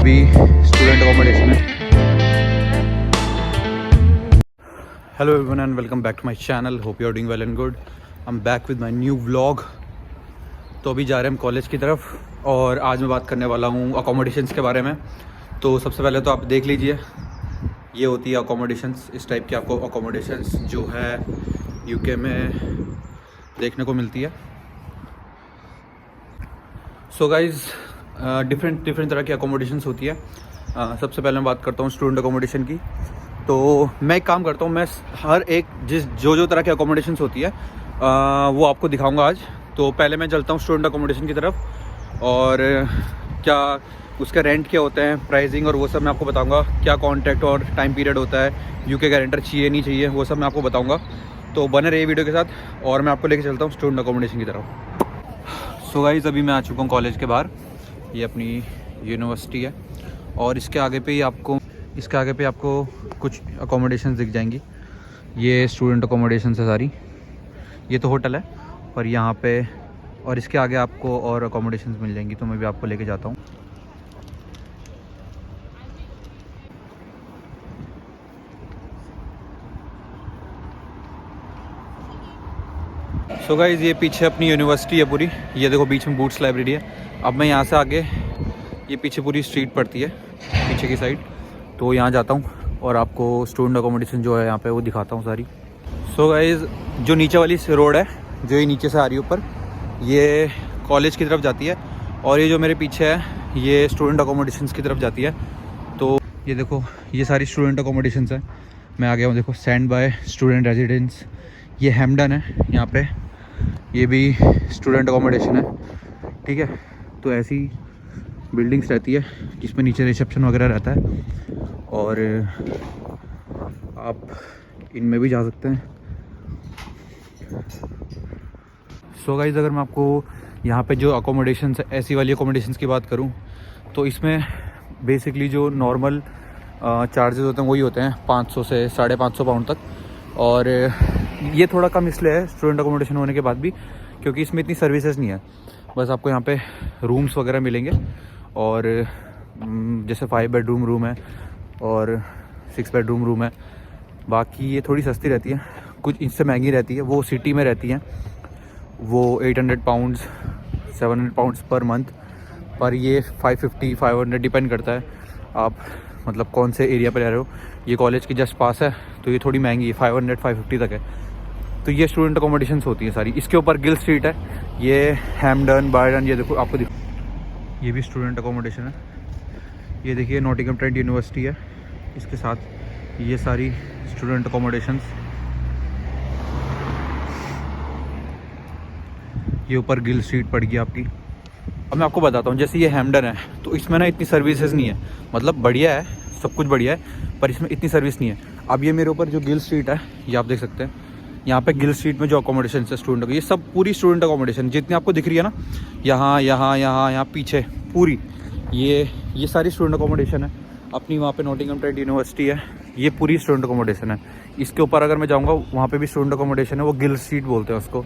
भी student accommodation है। Hello everyone and welcome back to my channel. Hope you are doing well and good. I am back with my new vlog. तो अभी जा रहे हैं हम कॉलेज की तरफ और आज मैं बात करने वाला हूँ अकोमोडेशंस के बारे में। तो सबसे पहले तो आप देख लीजिए, ये होती है अकोमोडेशंस। इस टाइप की आपको अकोमोडेशंस जो है यूके में देखने को मिलती है। सो गाइज़ डिफरेंट तरह की अकोमोडेशंस होती है। सबसे पहले मैं बात करता हूँ स्टूडेंट अकोमोडेशन की। तो मैं एक काम करता हूँ, मैं हर एक जो तरह की अकोमोडेशंस होती है वो आपको दिखाऊंगा आज। तो पहले मैं चलता हूँ स्टूडेंट अकोमोडेशन की तरफ और क्या उसका रेंट क्या होता है, प्राइसिंग और वो सब मैं आपको बताऊंगा। क्या कॉन्ट्रैक्ट और टाइम पीरियड होता है, यूके गारंटर चाहिए नहीं चाहिए, वो सब मैं आपको बताऊंगा। तो बने रहिए वीडियो के साथ और मैं आपको लेके चलता हूँ स्टूडेंट अकोमोडेशन की तरफ। सो गाइस, अभी मैं आ चुका हूँ कॉलेज के बाहर। ये अपनी यूनिवर्सिटी है और इसके आगे पे आपको कुछ अकोमोडेशन दिख जाएंगी। ये स्टूडेंट अकोमोडेशन है सारी। ये तो होटल है पर यहाँ पे और इसके आगे आपको और अकोमोडेशन मिल जाएंगी। तो मैं भी आपको लेके जाता हूँ। सो गाइस, ये पीछे अपनी यूनिवर्सिटी है पूरी। ये देखो बीच में बूट्स लाइब्रेरी है। अब मैं यहाँ से आगे, ये पीछे पूरी स्ट्रीट पड़ती है पीछे की साइड, तो यहाँ जाता हूँ और आपको स्टूडेंट अकोमोडेशन जो है यहाँ पे वो दिखाता हूँ सारी। सो गाइस, जो नीचे वाली रोड है जो ये नीचे से आ रही है ऊपर, ये कॉलेज की तरफ जाती है और ये जो मेरे पीछे है ये स्टूडेंट अकोमोडेशंस की तरफ जाती है। तो ये देखो, ये सारी स्टूडेंट अकोमोडेशंस है। मैं आ गया हूँ, देखो स्टैंड बाय स्टूडेंट रेजिडेंस। ये हैम्पडन है यहाँ पे, ये भी स्टूडेंट अकोमोडेशन है। ठीक है, तो ऐसी बिल्डिंग्स रहती है जिसमें नीचे रिसेप्शन वगैरह रहता है और आप इनमें भी जा सकते हैं। सो गाइस, अगर मैं आपको यहाँ पे जो अकोमोडेशंस है, ऐसी वाली अकोमोडेशंस की बात करूँ तो इसमें बेसिकली जो नॉर्मल चार्जेस होते हैं वही होते हैं 500 से 550 पाउंड तक। और ये थोड़ा कम इसलिए है स्टूडेंट अकोमोडेशन होने के बाद भी क्योंकि इसमें इतनी सर्विसेज नहीं है। बस आपको यहाँ पे रूम्स वगैरह मिलेंगे और जैसे 5 बेडरूम रूम है और 6 बेडरूम रूम है। बाकी ये थोड़ी सस्ती रहती है, कुछ इससे महंगी रहती है। वो सिटी में रहती हैं, वो 800 पाउंड्स 700 पाउंड्स पर मंथ। पर ये 550 500 डिपेंड करता है आप मतलब कौन से एरिया पर रह रहे हो। ये कॉलेज की जस्ट पास है तो ये थोड़ी महंगी है, 500 550 तक है। तो ये स्टूडेंट अकोमोडेशंस होती है सारी। इसके ऊपर गिल स्ट्रीट है, ये हैम्पडन बायरन, ये देखो आपको ये भी स्टूडेंट अकोमोडेशन है। ये देखिए नॉटिंघम ट्रेंट यूनिवर्सिटी है, इसके साथ ये सारी स्टूडेंट अकोमोडेशंस। ये ऊपर गिल स्ट्रीट पड़ गई आपकी। अब मैं आपको बताता हूँ, जैसे ये हैम्पडन है तो इसमें ना इतनी सर्विसेज नहीं है, मतलब बढ़िया है, सब कुछ बढ़िया है पर इसमें इतनी सर्विस नहीं है। अब ये मेरे ऊपर जो गिल स्ट्रीट है ये आप देख सकते हैं। यहाँ पे गिल स्ट्रीट में जो अकोमोडेशन है स्टूडेंट, ये सब पूरी स्टूडेंट अकोमोडेशन जितनी आपको दिख रही है ना, यहाँ पीछे पूरी ये सारी स्टूडेंट अकोमोडेशन है अपनी। वहाँ पे नॉटिंघम ट्रेंट यूनिवर्सिटी है, ये पूरी स्टूडेंट अकोमोडेशन है। इसके ऊपर अगर मैं जाऊँगा वहाँ पे भी स्टूडेंट अकोमोडेशन है, वो गिल स्ट्रीट बोलते हैं उसको।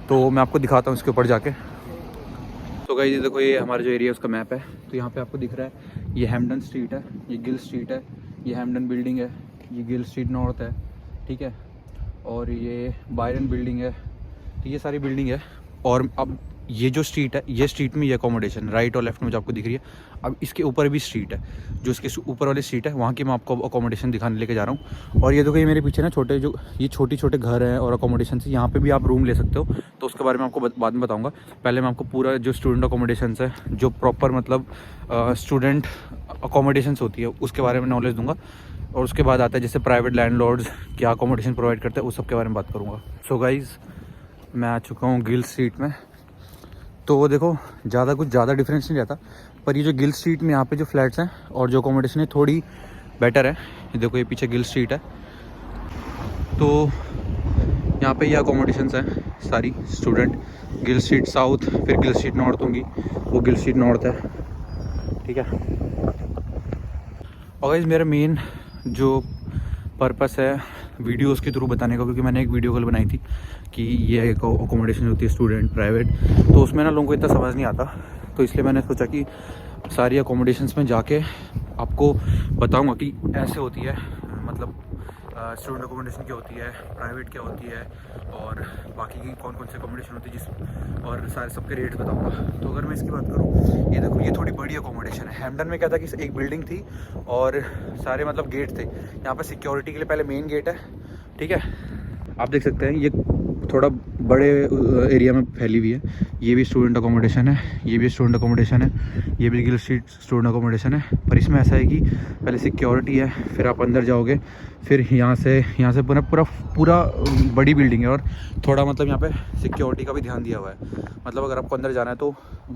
तो मैं आपको दिखाता हूँ इसके ऊपर जाके। तो गाइस, ये देखो, ये हमारा जो एरिया है उसका मैप है। तो यहाँ पे आपको दिख रहा है ये हैम्पडन स्ट्रीट है, ये गिल स्ट्रीट है, ये हैम्पडन बिल्डिंग है, ये गिल स्ट्रीट नॉर्थ है। ठीक है, और ये बायरन बिल्डिंग है। तो ये सारी बिल्डिंग है। और अब ये जो स्ट्रीट है, ये स्ट्रीट में ये अकोमोडेशन राइट और लेफ्ट में जो आपको दिख रही है। अब इसके ऊपर भी स्ट्रीट है, जो इसके ऊपर वाली स्ट्रीट है वहाँ की मैं आपको अकोमोडेशन दिखाने लेके जा रहा हूँ। और ये देखो, ये मेरे पीछे ना छोटे जो ये छोटे घर हैं और अकोमोडेशन से, यहाँ पे भी आप रूम ले सकते हो। तो उसके बारे में आपको बाद में बताऊँगा। पहले मैं आपको पूरा जो स्टूडेंट अकोमोडेशन है, जो प्रॉपर मतलब स्टूडेंट अकोमोडेशन होती है, उसके बारे में नॉलेज दूँगा। और उसके बाद आता है जैसे प्राइवेट लैंडलॉर्ड्स क्या अकोमोडेशन प्रोवाइड करते हैं, उस सब के बारे में बात करूँगा। सो गाइज़, मैं आ चुका हूँ गिल स्ट्रीट में। तो देखो, ज़्यादा डिफरेंस नहीं रहता, पर ये जो गिल स्ट्रीट में यहाँ पे जो फ्लैट्स हैं और जो अकोमोडेशन है थोड़ी बेटर है। ये देखो, ये पीछे गिल स्ट्रीट है। तो यहाँ पे ये अकोमोडेशंस हैं सारी स्टूडेंट। गिल स्ट्रीट साउथ, फिर गिल स्ट्रीट नॉर्थ होंगी, वो गिल स्ट्रीट नॉर्थ है। ठीक है, और गाइस मेरा मेन जो पर्पस है वीडियोस के थ्रू बताने का, क्योंकि मैंने एक वीडियो कल बनाई थी कि ये एक अकोमोडेशन होती है स्टूडेंट प्राइवेट, तो उसमें ना लोगों को इतना समझ नहीं आता। तो इसलिए मैंने सोचा कि सारी अकोमोडेशंस में जाके आपको बताऊंगा कि ऐसे होती है, मतलब स्टूडेंट अकोमोडेशन क्या होती है, प्राइवेट क्या होती है, और बाकी की कौन कौन सी अकोमोडेशन होती है, जिस और सारे सबके रेट्स बताऊंगा। तो अगर मैं इसकी बात करूँ, ये देखो, ये थोड़ी बड़ी अकोमोडेशन है। हैम्पटन में क्या था कि एक बिल्डिंग थी और सारे मतलब गेट थे। यहाँ पर सिक्योरिटी के लिए पहले मेन गेट है, ठीक है, आप देख सकते हैं। ये थोड़ा बड़े एरिया में फैली हुई है। ये भी स्टूडेंट अकोमोडेशन है, ये भी स्टूडेंट अकोमोडेशन है, ये भी गिल स्ट्रीट स्टूडेंट अकोमोडेशन है। पर इसमें ऐसा है कि पहले सिक्योरिटी है, फिर आप अंदर जाओगे, फिर यहाँ से पूरा बड़ी बिल्डिंग है, और थोड़ा मतलब यहाँ पे सिक्योरिटी का भी ध्यान दिया हुआ है। मतलब अगर आपको अंदर जाना है तो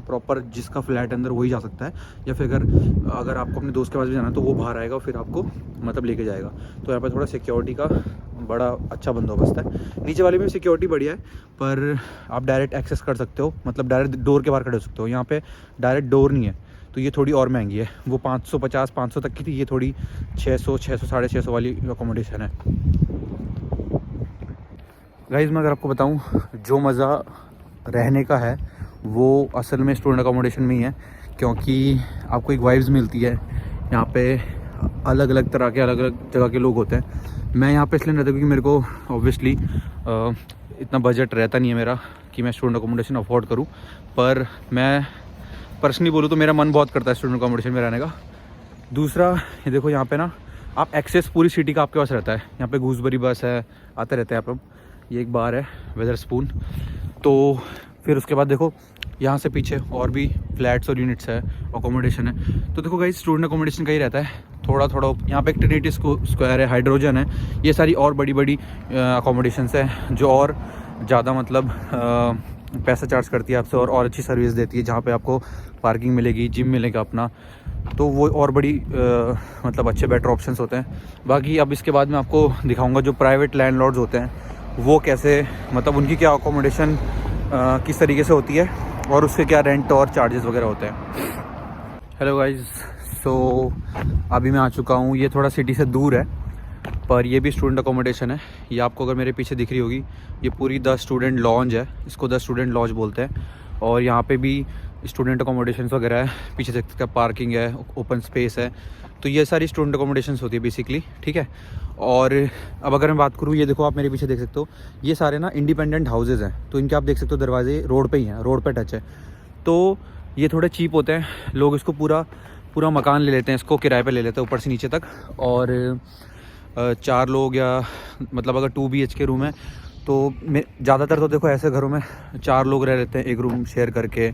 प्रॉपर जिसका फ्लैट अंदर वही जा सकता है, या फिर अगर आपको अपने दोस्त के पास भी जाना है तो वो बाहर आएगा और फिर आपको मतलब लेके जाएगा। तो यहाँ पर थोड़ा सिक्योरिटी का बड़ा अच्छा बंदोबस्त है। नीचे वाले में सिक्योरिटी बढ़िया है, पर आप डायरेक्ट एक्सेस कर सकते हो, मतलब डायरेक्ट डोर के बाहर खड़े हो सकते हो। यहाँ पे डायरेक्ट डोर नहीं है, तो ये थोड़ी और महंगी है। वो 550-500 तक की थी, ये थोड़ी 600 650 वाली अकोमोडेशन है। गाइस, मैं अगर आपको बताऊं, जो मज़ा रहने का है वो असल में स्टूडेंट अकोमोडेशन में ही है, क्योंकि आपको एक वाइब्स मिलती है। यहाँ पे अलग अलग तरह के अलग अलग जगह के लोग होते हैं। मैं यहाँ पे इसलिए रहता हूँ क्योंकि मेरे को ऑब्वियसली इतना बजट रहता नहीं है मेरा कि मैं स्टूडेंट अकोमोडेशन अफोर्ड करूँ, पर मैं पर्सनली बोलूँ तो मेरा मन बहुत करता है स्टूडेंट अकोमोडेशन में रहने का। दूसरा, ये देखो, यहाँ पे ना आप एक्सेस पूरी सिटी का आपके पास रहता है। यहाँ पे गूसबरी बस है, आते रहते हैं आप। ये एक बार है वेदरस्पून। तो फिर उसके बाद देखो, यहाँ से पीछे और भी फ्लैट्स और यूनिट्स है, अकोमोडेशन है। तो देखो गाइस, स्टूडेंट अकोमोडेशन का ही रहता है थोड़ा थोड़ा। यहाँ पे एक ट्रिनिटी स्क्वायर है, हाइड्रोजन है, ये सारी और बड़ी बड़ी अकोमोडेशंस हैं जो और ज़्यादा मतलब पैसा चार्ज करती है आपसे और अच्छी सर्विस देती है, जहाँ पे आपको पार्किंग मिलेगी, जिम मिलेगा अपना। तो वो और बड़ी मतलब अच्छे बेटर ऑप्शंस होते हैं। बाकी अब इसके बाद मैं आपको दिखाऊंगा जो प्राइवेट लैंडलॉर्ड्स होते हैं वो कैसे, मतलब उनकी क्या अकोमोडेशन किस तरीके से होती है और उसके क्या रेंट और चार्जेस वगैरह होते हैं। हेलो गाइस, सो अभी मैं आ चुका हूँ। ये थोड़ा सिटी से दूर है, पर ये भी स्टूडेंट अकोमोडेशन है। ये आपको अगर मेरे पीछे दिख रही होगी, ये पूरी द स्टूडेंट लॉन्ज है, इसको द स्टूडेंट लॉन्ज बोलते हैं। और यहाँ पे भी स्टूडेंट अकोमोडेशन वगैरह है, पीछे देख सकते हैं पार्किंग है, ओपन स्पेस है। तो ये सारी स्टूडेंट अकोमोडेशन होती है बेसिकली, ठीक है। और अब अगर मैं बात करूँ, ये देखो, आप मेरे पीछे देख सकते हो, ये सारे ना इंडिपेंडेंट हाउसेज हैं। तो इनके आप देख सकते हो दरवाजे रोड पे ही हैं, रोड पे टच है। तो ये थोड़े चीप होते हैं, लोग इसको पूरा मकान ले लेते हैं, इसको किराए पे ले लेते हैं ऊपर से नीचे तक। और 4 लोग, या मतलब अगर 2 BHK रूम है तो ज़्यादातर तो देखो ऐसे घरों में 4 लोग रह लेते हैं एक रूम शेयर करके,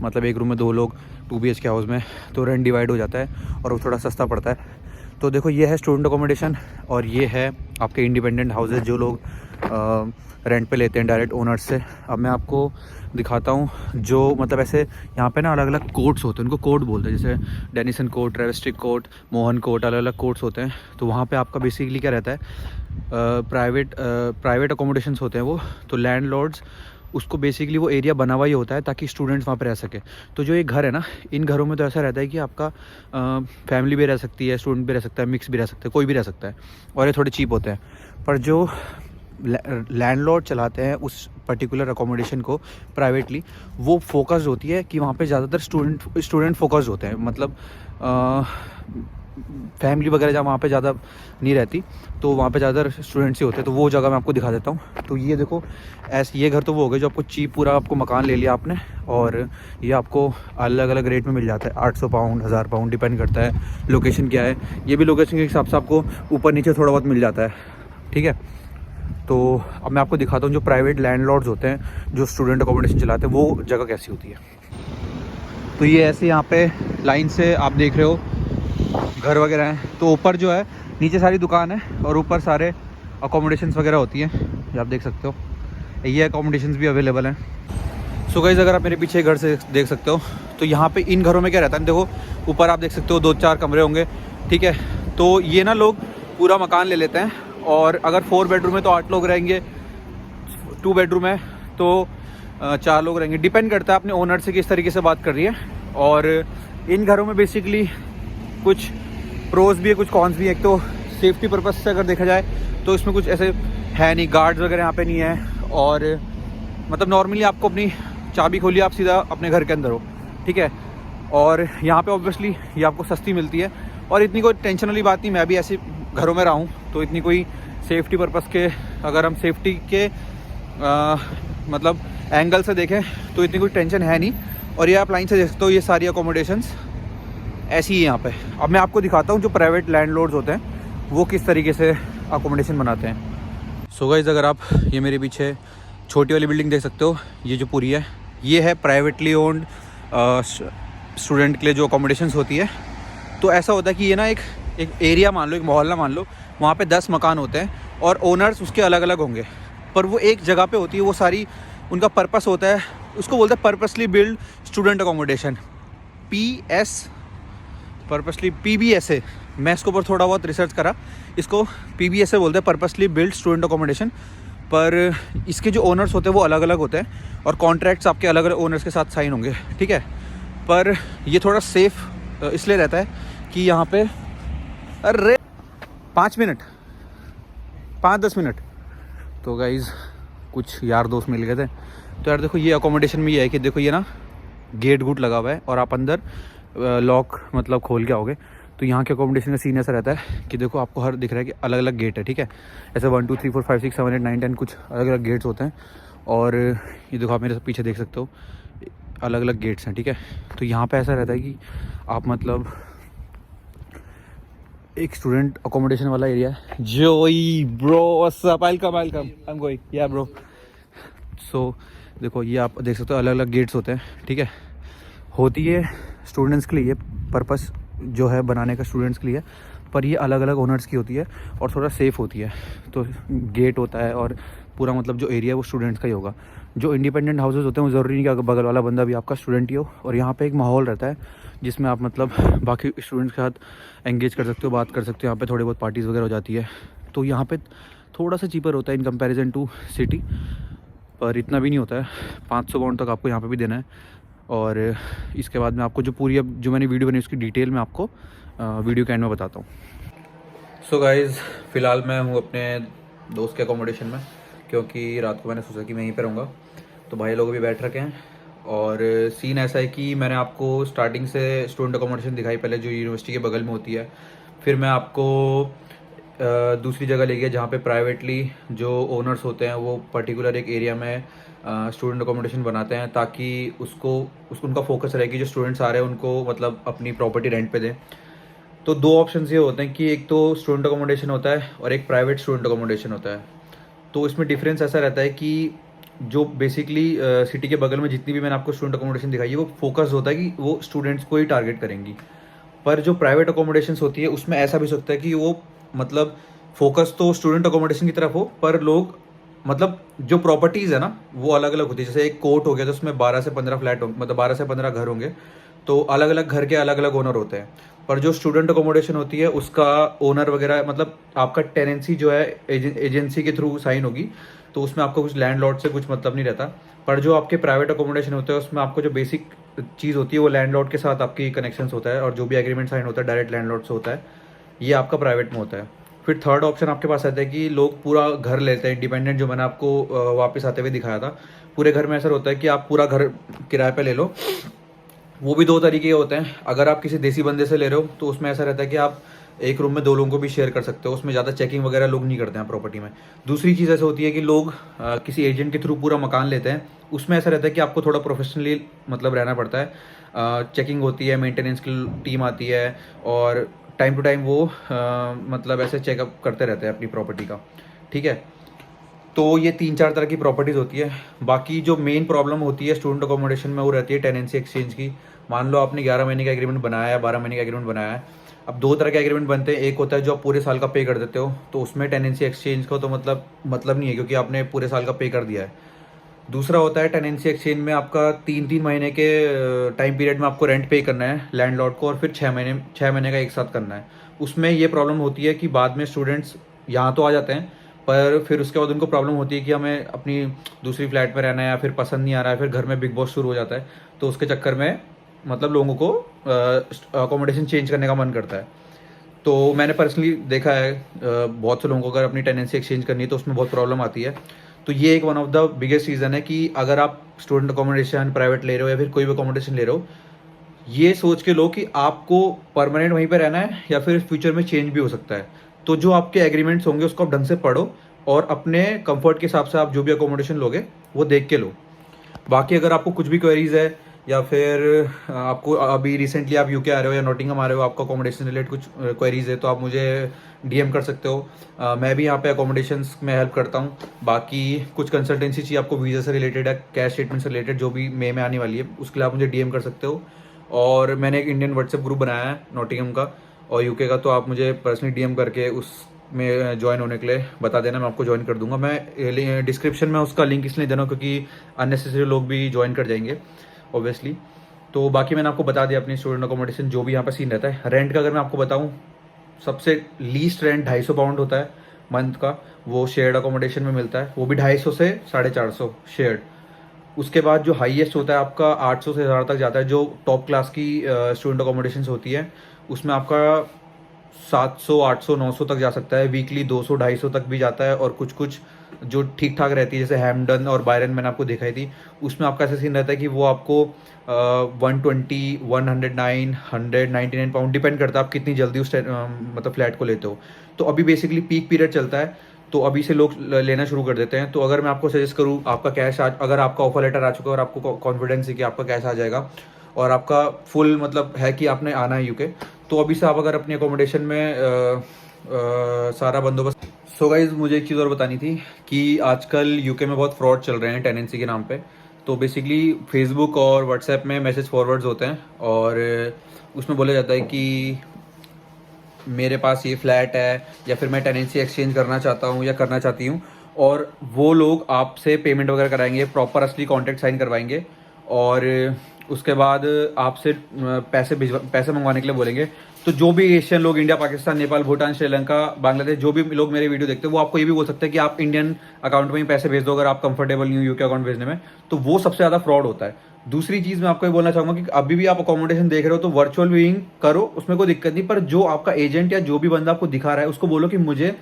मतलब एक रूम में 2 लोग 2 BHK हाउस में, तो रेंट डिवाइड हो जाता है और वो थोड़ा सस्ता पड़ता है। तो देखो, ये है स्टूडेंट अकोमोडेशन और ये है आपके इंडिपेंडेंट हाउसेज जो लोग रेंट पे लेते हैं डायरेक्ट ओनर्स से। अब मैं आपको दिखाता हूँ जो मतलब ऐसे यहाँ पे ना अलग अलग कोर्ट्स होते हैं, उनको कोर्ट बोलते हैं, जैसे डेनिसन कोर्ट, ट्रेविस्टिक कोर्ट, मोहन कोर्ट, अलग अलग कोर्ट्स होते हैं। तो वहाँ पे आपका बेसिकली क्या रहता है, प्राइवेट अकोमोडेशंस होते हैं वो। तो लैंडलॉर्ड्स उसको बेसिकली वो एरिया बना हुआ ही होता है ताकि स्टूडेंट्स वहाँ पे रह सके। तो जो ये घर है ना, इन घरों में तो ऐसा रहता है कि आपका फैमिली भी रह सकती है, स्टूडेंट भी रह सकता है, मिक्स भी रह सकता है, कोई भी रह सकता है, और ये थोड़े चीप होते हैं। पर जो लैंडलॉर्ड चलाते हैं उस पर्टिकुलर अकोमोडेशन को प्राइवेटली, वो फोकस्ड होती है कि वहाँ पे ज़्यादातर स्टूडेंट फोकस्ड होते हैं, मतलब फैमिली वगैरह जहाँ वहाँ पे ज़्यादा नहीं रहती, तो वहाँ पे ज़्यादातर स्टूडेंट्स ही होते हैं। तो वो जगह मैं आपको दिखा देता हूँ। तो ये देखो, ये घर तो वो हो गए जो आपको चीप, पूरा आपको मकान ले लिया आपने, और ये आपको अलग अलग रेट में मिल जाता है, 800 पाउंड, 1000 पाउंड, डिपेंड करता है लोकेशन क्या है। ये भी लोकेशन के हिसाब से आपको ऊपर नीचे थोड़ा बहुत मिल जाता है, ठीक है। तो अब मैं आपको दिखाता हूँ जो प्राइवेट लैंडलॉर्ड्स होते हैं जो स्टूडेंट अकोमोडेशन चलाते हैं, वो जगह कैसी होती है। तो ये ऐसे यहाँ पे लाइन से आप देख रहे हो घर वगैरह हैं। तो ऊपर जो है, नीचे सारी दुकान है और ऊपर सारे अकोमोडेशंस वगैरह होती हैं, ये आप देख सकते हो। ये अकोमोडेशंस भी अवेलेबल हैं। सो गाइस, अगर आप मेरे पीछे घर से देख सकते हो, तो यहाँ पे इन घरों में क्या रहता है, देखो ऊपर आप देख सकते हो 2-4 कमरे होंगे, ठीक है। तो ये ना लोग पूरा मकान ले लेते हैं, और अगर 4 बेडरूम है तो 8 लोग रहेंगे, 2 बेडरूम है तो 4 लोग रहेंगे, डिपेंड करता है अपने ओनर से किस तरीके से बात कर रही है। और इन घरों में बेसिकली कुछ प्रोज भी है, कुछ कॉन्स भी है। एक तो सेफ्टी पर्पस से अगर देखा जाए तो इसमें कुछ ऐसे है नहीं, गार्ड्स वगैरह यहाँ पे नहीं है, और मतलब नॉर्मली आपको अपनी चाबी खोलिए, आप सीधा अपने घर के अंदर हो, ठीक है। और यहाँ पे ऑब्वियसली ये आपको सस्ती मिलती है और इतनी कोई टेंशन वाली बात नहीं। मैं भी ऐसे घरों में रहा हूँ तो इतनी कोई सेफ्टी पर्पज़ के, अगर हम सेफ्टी के मतलब एंगल से देखें तो इतनी कोई टेंशन है नहीं। और ये आप लाइन से देख सकते हो, ये सारी अकोमोडेशंस ऐसी ही यहाँ पे। अब मैं आपको दिखाता हूँ जो प्राइवेट लैंडलॉर्ड्स होते हैं वो किस तरीके से अकोमोडेशन बनाते हैं। सो गाइस, अगर आप ये मेरे पीछे छोटी वाली बिल्डिंग देख सकते हो, ये जो पूरी है ये है प्राइवेटली ओन्ड स्टूडेंट के लिए जो अकोमोडेशंस होती है। तो ऐसा होता है कि ये ना एक एरिया मान लो, एक मोहल्ला मान लो, वहाँ पे 10 मकान होते हैं और ओनर्स उसके अलग अलग होंगे, पर वो एक जगह पे होती है। वो सारी उनका पर्पस होता है, उसको बोलते हैं purposely build student accommodation, purposely PBSA। मैं इसके ऊपर थोड़ा बहुत रिसर्च करा, इसको PBSA बोलते हैं, पर्पसली बिल्ड स्टूडेंट अकोमोडेशन। पर इसके जो ओनर्स होते हैं वो अलग अलग होते हैं और कॉन्ट्रैक्ट्स आपके अलग अलग ओनर्स के साथ साइन होंगे, ठीक है। पर ये थोड़ा सेफ़ इसलिए रहता है कि यहाँ पे अरे 5 मिनट 5-10 मिनट तो गाइज़ कुछ यार दोस्त मिल गए थे। तो यार देखो, ये अकोमोडेशन में ये है कि देखो ये ना गेट गुट लगा हुआ है और आप अंदर लॉक मतलब खोल के आओगे। तो यहाँ के अकोमोडेशन का सीन ऐसा रहता है कि देखो आपको हर दिख रहा है कि अलग अलग गेट है, ठीक है। ऐसे 1 2 3 4 5 6 7 8 9 10 कुछ अलग अलग गेट्स होते हैं। और ये देखो आप मेरे पीछे देख सकते हो, अलग अलग गेट्स हैं, ठीक है। तो यहाँ पे ऐसा रहता है कि आप मतलब एक स्टूडेंट अकोमोडेशन वाला एरिया है। जोई bro, what's up, I am going, या ब्रो। सो देखो ये आप देख सकते हो, अलग अलग गेट्स होते हैं, ठीक है। होती है स्टूडेंट्स के लिए, पर्पस जो है बनाने का स्टूडेंट्स के लिए, पर ये अलग अलग ओनर्स की होती है और थोड़ा सेफ़ होती है। तो गेट होता है और पूरा मतलब जो एरिया है वो स्टूडेंट्स का ही होगा। जो इंडिपेंडेंट हाउसेस होते हैं वो ज़रूरी नहीं कि बगल वाला बंदा भी आपका स्टूडेंट ही हो। और यहाँ पे एक माहौल रहता है जिसमें आप मतलब बाकी स्टूडेंट्स के साथ एंगेज कर सकते हो, बात कर सकते हो। यहाँ पे थोड़ी बहुत पार्टीज़ वगैरह हो जाती है। तो यहाँ पे थोड़ा सा चीपर होता है इन कंपैरिजन टू सिटी, पर इतना भी नहीं होता है। 500 पाउंड तक आपको यहाँ पे भी देना है। और इसके बाद में आपको जो पूरी अब जो मैंने वीडियो बनी उसकी डिटेल में आपको वीडियो के एंड में बताता हूँ। सो गाइज़, फ़िलहाल मैं हूँ अपने दोस्त के अकोमोडेशन में, क्योंकि रात को मैंने सोचा कि मैं यहीं पर रहूँगा। तो भाई लोग भी बैठ रखे हैं और सीन ऐसा है कि मैंने आपको स्टार्टिंग से स्टूडेंट अकोमोडेशन दिखाई पहले, जो यूनिवर्सिटी के बगल में होती है। फिर मैं आपको दूसरी जगह ले गया जहाँ पे प्राइवेटली जो ओनर्स होते हैं वो पर्टिकुलर एक एरिया में स्टूडेंट अकोमोडेशन बनाते हैं, ताकि उसको उनका फोकस रहे कि जो स्टूडेंट्स आ रहे हैं उनको मतलब अपनी प्रॉपर्टी रेंट पे दें। तो 2 ऑप्शंस ये होते हैं कि एक तो स्टूडेंट अकोमोडेशन होता है और एक प्राइवेट स्टूडेंट अकोमोडेशन होता है। तो इसमें डिफरेंस ऐसा रहता है कि जो बेसिकली सिटी के बगल में जितनी भी मैंने आपको स्टूडेंट अकोमोडेशन दिखाई है वो फोकस होता है कि वो स्टूडेंट्स को ही टारगेट करेंगी। पर जो प्राइवेट अकोमोडेशंस होती है उसमें ऐसा भी हो सकता है कि वो मतलब फोकस तो स्टूडेंट अकोमोडेशन की तरफ हो, पर लोग मतलब जो प्रॉपर्टीज़ है ना वो अलग अलग होती है। जैसे एक कोर्ट हो गया तो उसमें 12 से 15 फ्लैट होंगे, मतलब 12 से 15 घर होंगे। तो अलग अलग घर के अलग अलग ओनर होते हैं। पर जो स्टूडेंट अकोमोडेशन होती है उसका ओनर वगैरह मतलब आपका टेनेंसी जो है एजेंसी के थ्रू साइन होगी, तो उसमें आपको कुछ लैंडलॉर्ड से कुछ मतलब नहीं रहता। पर जो आपके प्राइवेट अकोमोडेशन होते हैं उसमें आपको जो बेसिक चीज़ होती है वो लैंडलॉर्ड के साथ आपकी कनेक्शंस होता है, और जो भी एग्रीमेंट साइन होता है डायरेक्ट लैंडलॉर्ड से होता है, ये आपका प्राइवेट में होता है। फिर थर्ड ऑप्शन आपके पास आता है कि लोग पूरा घर लेते हैं इंडिपेंडेंट, जो मैंने आपको वापस आते हुए दिखाया था। पूरे घर में ऐसा होता है कि आप पूरा घर किराए पे ले लो। वो भी 2 तरीके के होते हैं। अगर आप किसी देसी बंदे से ले रहे हो तो उसमें ऐसा रहता है कि आप एक रूम में 2 लोगों को भी शेयर कर सकते हो, उसमें ज़्यादा चेकिंग वगैरह लोग नहीं करते हैं प्रॉपर्टी में। दूसरी चीज़ ऐसा होती है कि लोग किसी एजेंट के थ्रू पूरा मकान लेते हैं। उसमें ऐसा रहता है कि आपको थोड़ा प्रोफेशनली मतलब रहना पड़ता है। चेकिंग होती है, मेंटेनेंस की टीम आती है और टाइम टू टाइम वो मतलब ऐसे चेकअप करते रहते हैं अपनी प्रॉपर्टी का, ठीक है। तो ये 3-4 तरह की प्रॉपर्टीज़ होती है। बाकी जो मेन प्रॉब्लम होती है स्टूडेंट अकोमोडेशन में वो रहती है टेनेंसी एक्सचेंज की। मान लो आपने 11 महीने का एग्रीमेंट बनाया है, 12 महीने का एग्रीमेंट बनाया है। अब 2 तरह के एग्रीमेंट बनते हैं। एक होता है जो आप पूरे साल का पे कर देते हो, तो उसमें टेनेंसी एक्सचेंज का तो मतलब नहीं है, क्योंकि आपने पूरे साल का पे कर दिया है। दूसरा होता है टेनेंसी एक्सचेंज में आपका 3-3 महीने के टाइम पीरियड में आपको रेंट पे करना है लैंडलॉर्ड को, और फिर 6 महीने का एक साथ करना है। उसमें ये प्रॉब्लम होती है कि बाद में स्टूडेंट्स यहाँ तो आ जाते हैं, पर फिर उसके बाद उनको प्रॉब्लम होती है कि हमें अपनी दूसरी फ्लैट में रहना है, या फिर पसंद नहीं आ रहा है, फिर घर में बिग बॉस शुरू हो जाता है। तो उसके चक्कर में मतलब लोगों को अकोमोडेशन चेंज करने का मन करता है। तो मैंने पर्सनली देखा है बहुत से लोगों को अगर अपनी टेनेंसी एक्सचेंज करनी है तो उसमें बहुत प्रॉब्लम आती है। तो ये एक one of the biggest reason है कि अगर आप स्टूडेंट अकोमोडेशन प्राइवेट ले रहे हो या फिर कोई भी अकोमोडेशन ले रहे हो, ये सोच के लो कि आपको परमानेंट वहीं पे रहना है या फिर फ्यूचर में चेंज भी हो सकता है। तो जो आपके एग्रीमेंट्स होंगे उसको आप ढंग से पढ़ो और अपने कंफर्ट के हिसाब से आप जो भी अकोमोडेशन लोगे वो देख के लो। बाकी अगर आपको कुछ भी क्वेरीज है या फिर आपको अभी रिसेंटली आप यूके आ रहे हो या नॉटिंघम आ रहे हो, आपको अकोमोडेशन रिलेटेड कुछ क्वेरीज है तो आप मुझे डीएम कर सकते हो। मैं भी यहाँ पे अकोमोडेशंस में हेल्प करता हूँ। बाकी कुछ कंसल्टेंसी चाहिए आपको वीज़ा से रिलेटेड है, कैश स्टेटमेंट से रिलेटेड जो भी मई में आने वाली है उसके लिए आप मुझे डीएम कर सकते हो। और मैंने एक इंडियन व्हाट्सएप ग्रुप बनाया है नॉटिंघम का और यूके का, तो आप मुझे पर्सनली डीएम करके उस में ज्वाइन होने के लिए बता देना, मैं आपको ज्वाइन कर दूंगा। मैं डिस्क्रिप्शन में उसका लिंक इसलिए देना क्योंकि अननेसेसरी लोग भी ज्वाइन कर जाएंगे ऑब्वियसली। तो बाकी मैंने आपको बता दिया अपनी स्टूडेंट अकोमोडेशन जो भी यहाँ पर सीन रहता है। रेंट का अगर मैं आपको बताऊँ, सबसे लीस्ट रेंट 250 पाउंड होता है मंथ का, वो शेयर्ड अकोमोडेशन में मिलता है, वो भी 250 से 450 शेयर्ड। उसके बाद जो हाईएस्ट होता है आपका 800 से 1000 तक जाता है, जो टॉप क्लास की स्टूडेंट अकोमोडेशन होती है उसमें आपका 700 800 900 तक जा सकता है, वीकली 200 250 तक भी जाता है। और कुछ कुछ जो ठीक ठाक रहती है जैसे हैम्पटन और बायरन मैंने आपको दिखाई थी, उसमें आपका ऐसा सीन रहता है कि वो आपको 120 109 199 पाउंड डिपेंड करता है आप कितनी जल्दी उस मतलब फ्लैट को लेते हो। तो अभी बेसिकली पीक पीरियड चलता है तो अभी से लोग लेना शुरू कर देते हैं। तो अगर मैं आपको सजेस्ट करूँ, आपका कैश अगर आपका ऑफर लेटर आ चुका है और आपको कॉन्फिडेंस है कि आपका कैश आ जाएगा और आपका फुल मतलब है कि आपने आना है यूके, तो अभी से आप अगर अपनी अकोमोडेशन में सारा बंदोबस्त। सो गाइज मुझे एक चीज़ और बतानी थी कि आजकल यूके में बहुत फ्रॉड चल रहे हैं टेनेंसी के नाम पे। तो बेसिकली फेसबुक और व्हाट्सएप में मैसेज फॉरवर्ड्स होते हैं और उसमें बोला जाता है कि मेरे पास ये फ्लैट है या फिर मैं टेनेंसी एक्सचेंज करना चाहता हूँ या करना चाहती हूँ, और वो लोग आपसे पेमेंट वगैरह कराएंगे, प्रॉपर असली कॉन्ट्रैक्ट साइन करवाएंगे और उसके बाद आपसे पैसे मंगवाने के लिए बोलेंगे। तो जो भी एशियन लोग, इंडिया पाकिस्तान नेपाल भूटान श्रीलंका बांग्लादेश, जो भी लोग मेरे वीडियो देखते हैं वो आपको ये भी बोल सकते हैं कि आप इंडियन अकाउंट में ही पैसे भेज दो अगर आप कंफर्टेबल नहीं हो यूके अकाउंट भेजने में। तो वो सबसे ज़्यादा फ्रॉड होता है। दूसरी चीज़ मैं आपको ये बोलना चाहूँगा कि अभी भी आप अकोमोडेशन देख रहे हो तो वर्चुअल व्यूइंग करो, उसमें कोई दिक्कत नहीं, पर जो आपका एजेंट या जो भी बंदा आपको दिखा रहा है उसको बोलो कि मुझे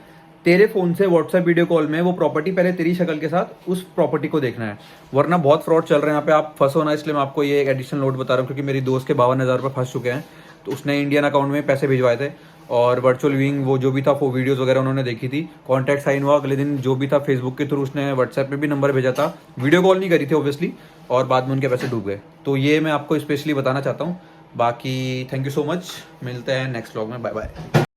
तेरे फोन से व्हाट्सएप वीडियो कॉल में वो प्रॉपर्टी पहले तेरी शक्ल के साथ उस प्रॉपर्टी को देखना है, वरना बहुत फ्रॉड चल रहे हैं यहाँ पे। आप फंसो ना, इसलिए मैं आपको ये एक एडिशनल नोट बता रहा हूँ क्योंकि मेरी दोस्त के 52,000 रुपये फंस चुके हैं। तो उसने इंडियन अकाउंट में पैसे भिजवाए थे और वर्चुअल व्यूइंग वो जो भी था वो वीडियोस वगैरह उन्होंने देखी थी, कॉन्टैक्ट साइन हुआ, अगले दिन जो भी था फेसबुक के थ्रू उसने व्हाट्सएप में भी नंबर भेजा था, वीडियो कॉल नहीं करी थी ऑब्वियसली, और बाद में उनके पैसे डूब गए। तो ये मैं आपको स्पेशली बताना चाहता हूँ। बाकी थैंक यू सो मच, मिलते हैं नेक्स्ट व्लॉग में, बाय बाय।